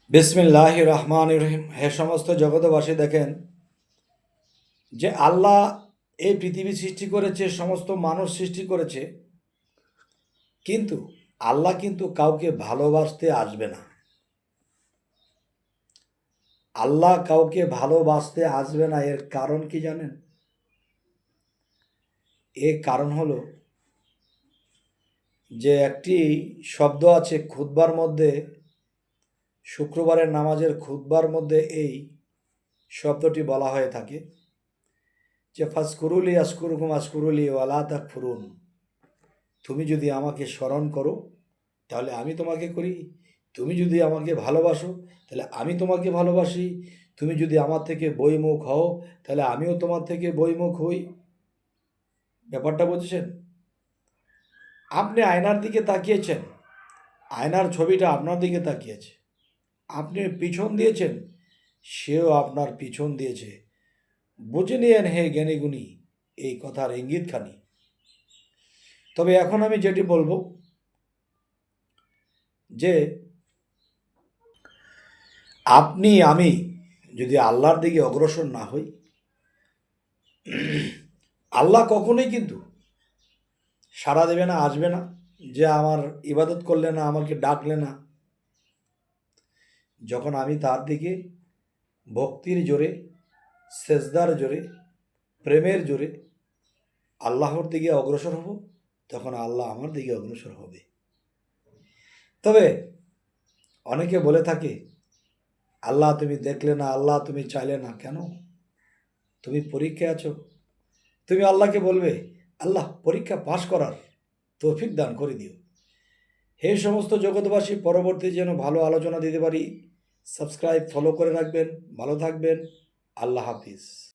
বিসমিল্লাহির রহমানির রহিম। হে সমস্ত জগতবাসী, দেখেন যে আল্লাহ এই পৃথিবী সৃষ্টি করেছে, সমস্ত মানুষ সৃষ্টি করেছে, কিন্তু আল্লাহ কিন্তু কাউকে ভালোবাসতে আসবে না। আল্লাহ কাউকে ভালোবাসতে আসবে না। এর কারণ কি জানেন? এর কারণ হলো যে একটি শব্দ আছে খুতবার মধ্যে, শুক্রবারের নামাজের খুতবার মধ্যে এই শব্দটি বলা হয়ে থাকে যে ফাসকুরুলি আশকুরুকুম আশকুরুলি ওয়ালা তাকফুরুন। তুমি যদি আমাকে স্মরণ করো তাহলে আমি তোমাকে করি, তুমি যদি আমাকে ভালোবাসো তাহলে আমি তোমাকে ভালোবাসি, তুমি যদি আমার থেকে বইমুখ হও তাহলে আমিও তোমার থেকে বইমুখ হই। ব্যাপারটা বুঝেছেন? আপনি আয়নার দিকে তাকিয়েছেন, আয়নার ছবিটা আপনার দিকে তাকিয়েছে। আপনি পিছন দিয়েছেন, সেও আপনার পিছন দিয়েছে। বুঝে নিয়েন হে জ্ঞানীগুণী এই কথার ইঙ্গিতখানি। তবে এখন আমি যেটি বলবো যে আপনি আমি যদি আল্লাহর দিকে অগ্রসর না হই, আল্লাহ কখনোই কিন্তু সাড়া দেবে না, আসবে না, যে আমার ইবাদত করলে না, আমাকে ডাকলে না। যখন আমি তার দিকে ভক্তির জোরে, সেজদার জোরে, প্রেমের জোরে আল্লাহর দিকে অগ্রসর হব, তখন আল্লাহ আমার দিকে অগ্রসর হবে। তবে অনেকে বলে থাকে আল্লাহ তুমি দেখলে না, আল্লাহ তুমি চাইলে না। কেন? তুমি পরীক্ষায় আছো, তুমি আল্লাহকে বলবে আল্লাহ পরীক্ষা পাশ করার তৌফিক দান করে দিও। হে সমস্ত জগৎবাসী, পরবর্তী যেন ভালো আলোচনা দিতে পারি, সাবস্ক্রাইব ফলো করে রাখবেন। ভালো থাকবেন। আল্লাহ হাফিজ।